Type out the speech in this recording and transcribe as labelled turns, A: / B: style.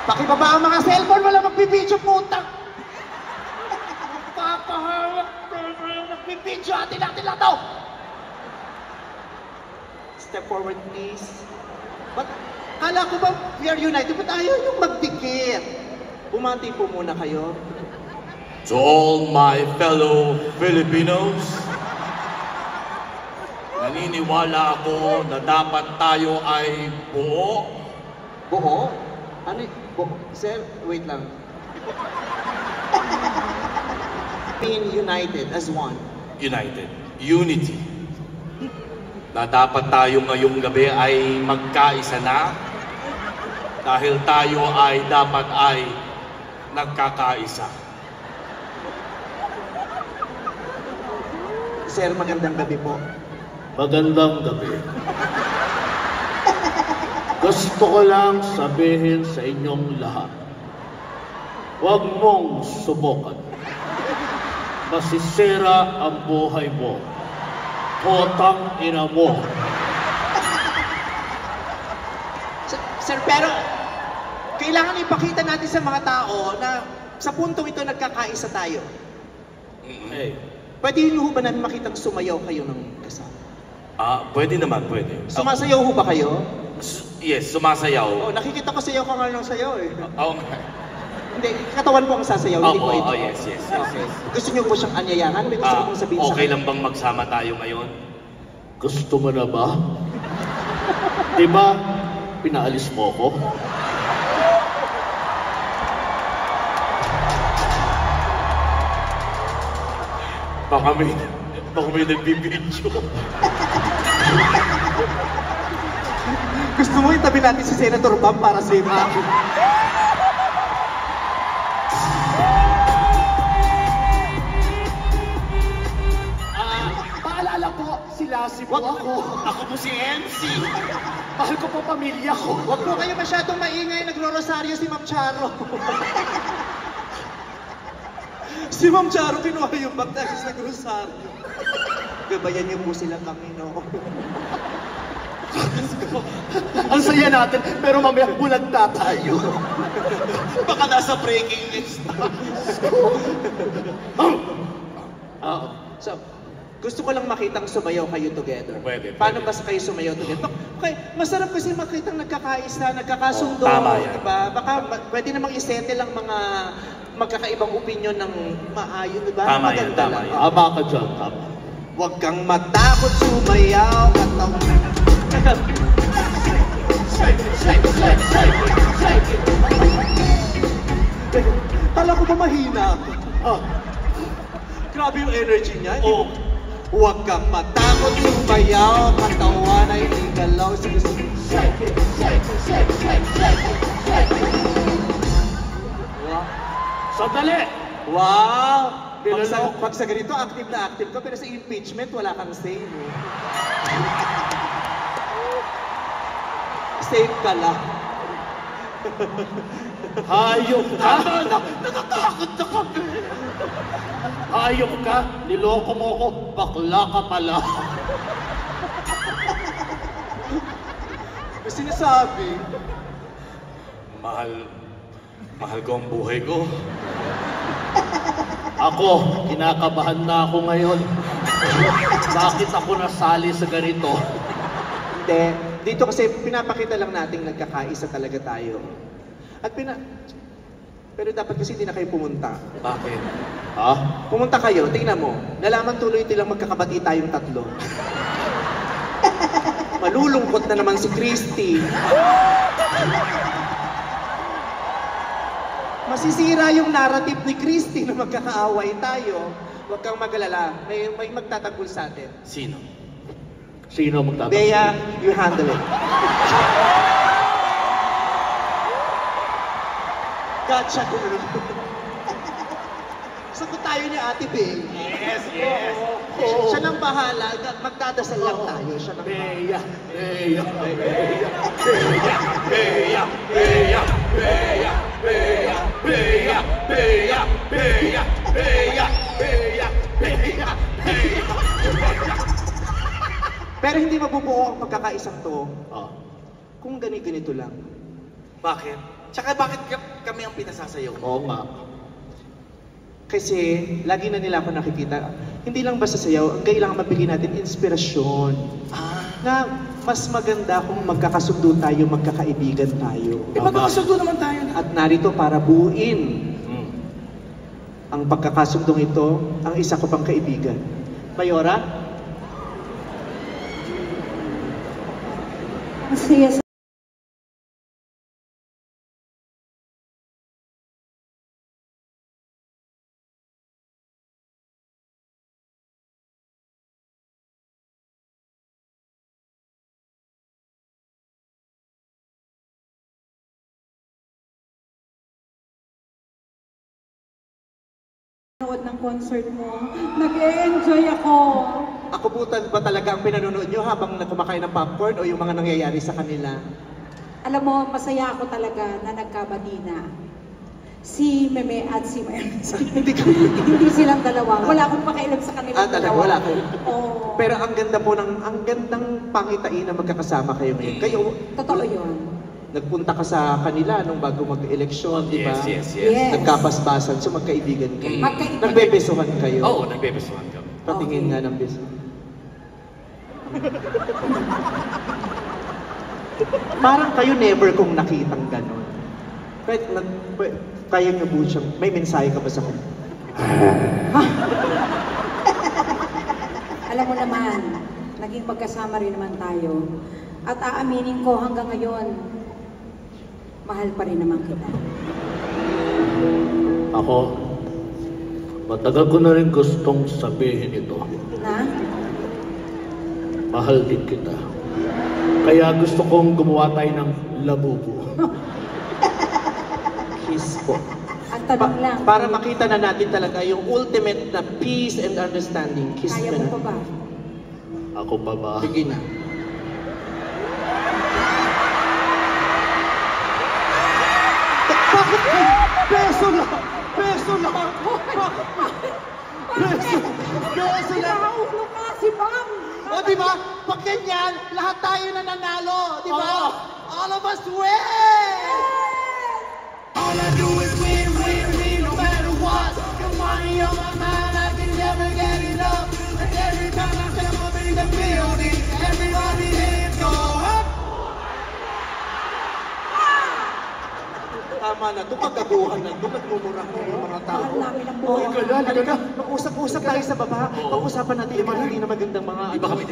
A: Pakibaba ang mga cellphone, wala magbibidyo, putang! Papahawak, magbibidyo, atin lang to! Step forward, please. But, kala ko ba, we are united, ba't ayaw yung magdikit? Bumati po muna kayo.
B: To all my fellow Filipinos, naniniwala ako na dapat tayo ay buo.
A: Buo? Ano y- Sir, wait lang. Being united as one.
B: United. Unity. Na dapat tayo ngayong gabi ay magkaisa na dahil tayo ay dapat ay nagkakaisa.
A: Sir, magandang gabi po.
C: Magandang gabi. Gusto ko lang sabihin sa inyong lahat, huwag mong subukan. Masisira ang buhay mo. Potang ina mo.
A: Sir, pero kailangan ipakita natin sa mga tao na sa puntong ito nagkakaisa tayo.
C: Hey,
A: Pwede niyo ho ba namin makitang sumayaw kayo ng kasama?
B: Pwede naman, pwede.
A: Sumasayaw ho ba kayo?
B: Yes, sumasayaw.
A: Oh, nakikita ko sayaw ka nga ng sayaw eh.
B: Oo.
A: Hindi, katawan po ang sasayaw, hindi po ito.
B: Yes.
A: Okay. Gusto niyo po siyang anyayahan? May gusto ko pong sabihin sa
B: Okay lang bang magsama tayo ngayon?
C: gusto mo na ba? Diba, pinaalis mo ko?
B: Baka may nagbibidyo.
A: Gusto mo itabi natin si Senator Bam para safe tayo?
C: Paalala po, sila si po ako.
B: Ako po si MC.
C: Mahal ko po pamilya ko.
A: Huwag po kayo masyadong maingay, nagro-rosaryo si Ma'am Charo. Si Ma'am Charo, kinuha yung baptizes nag-rosaryo. Gabayan niyo po sila kami, no?
C: Ang saya natin, pero mamaya bulagta tayo.
B: Baka nasa breaking news.
A: So, gusto ko lang makitang sumayaw kayo together.
B: Pwede.
A: Paano ba kayo sumayaw together? Okay, masarap kasi makitang nagkakaisa, nagkakasundo.
B: Tama yan.
A: Diba? Baka pwede namang isete lang mga magkakaibang opinion ng maayos, diba?
B: Tama yan,
A: Maganda
B: tama
A: lang.
B: yan.
C: Tama ka dyan, tama.
A: Huwag kang matakot sumayaw at Kala ko ba mahina ako? Grabe yung energy niya.
B: Oo.
A: Huwag kang matakot sumayaw, katawan ay igalaw. Sige, sige.
C: Sandali!
A: Wow!
C: Nilalok.
A: Pag sa ganito, active na active ka, pero sa impeachment, wala kang say, no? Safe ka lang.
C: Hayop ka!
A: Natatakot na kami!
C: Hayop ka! Niloko mo ko! Bakla ka pala!
A: May sinasabi.
B: Mahal ko ang buhay ko.
C: Ako, kinakabahan na ako ngayon. Bakit ako nasali sa ganito?
A: Hindi. Dito kasi pinapakita lang nating nagkakaisa talaga tayo. At pero dapat kasi hindi na kayo pumunta.
B: Bakit?
C: Ha?
A: Pumunta kayo, tingnan mo. Nalaman tuloy nilang magkakabati tayong tatlo. Malulungkot na naman si Christy. Masisira yung narrative ni Christy na magkakaaway tayo. Huwag kang mag-alala. May magtatanggol sa atin.
B: Sino?
C: Sino magtatanggol?
A: Bea, you handle it. Gotcha, girl. Sagot tayo ni Ate Bea.
B: Yes.
A: Siya nang bahala. Magdadasal lang tayo. Siya nang bahala. Pero hindi mabubuo ang pagkakaisang to kung ganito lang.
D: Bakit? Tsaka bakit kami ang pinasasayaw mo?
C: Oo nga.
A: Kasi lagi na nila ako nakikita, hindi lang basta sayaw, ang kailangan mabigyan natin inspirasyon. Na mas maganda kung magkakasundo tayo, magkakaibigan tayo.
D: Magkakasundo naman tayo na.
A: At narito para buuin ang pagkakasundong ito, ang isa ko pang kaibigan. Mayora?
E: Masaya sa nood ng concert mo. Nag-e-enjoy ako.
A: Ako po ba talaga ang pinanonood nyo habang kumakain ng popcorn o yung mga nangyayari sa kanila?
E: Alam mo, masaya ako talaga na nagkabati na. Si Meme at si Mercy. Hindi silang dalawa. Wala akong pakialam sa kanila.
A: Talaga, wala ko.
E: Oo.
A: Pero ang ganda po ang gandang pangitain na magkakasama kayo ngayon. Kayo,
E: Totoo yun.
A: nagpunta ka sa kanila nung bago mag-eleksyon, di ba?
D: Yes.
E: Yes.
A: Nagkapasbasan, so magkaibigan kayo.
E: Magkaibigan.
A: Nagbebesuhan kayo.
B: Oo, nagbebesuhan ka.
A: Patingin
E: Okay.
A: nga ng beso. Parang kayo never kong nakitang gano'n. Kaya nyo po siyang, may mensahe ka ba sa kanya?
E: Alam mo naman, naging magkasama rin naman tayo. At aaminin ko hanggang ngayon, mahal pa rin naman kita.
C: Ako, matagal ko na rin gustong sabihin ito.
E: Na?
C: Mahal din kita. Kaya gusto kong gumawa tayo ng labubo.
A: Kiss po.
E: Ang tanong lang.
A: Para makita na natin talaga yung ultimate na peace and understanding. Kiss
E: Kaya
A: ka
E: mo
A: na.
E: pa ba?
C: Ako pa ba?
A: Sige na. Bakit? Peso lang! Peso lang! Peso lang!
E: Naulo ka si Bang!
A: O di ba? Pag ganyan, lahat tayo nananalo, di ba? All of us win! All I do is win, win, win, no matter what. The money on my mind, I can never get enough. And every time I step up in the building, everybody hands go up. Tama na, ito pagkaguhan na ito, nagmumura ko yung mga tao.
E: Mahal namin ang
A: Oo,
E: buhay.
A: halika, mag-usap-usap tayo sa baba. Pag-usapan natin yung mga hindi na magandang mga
B: Di ba kami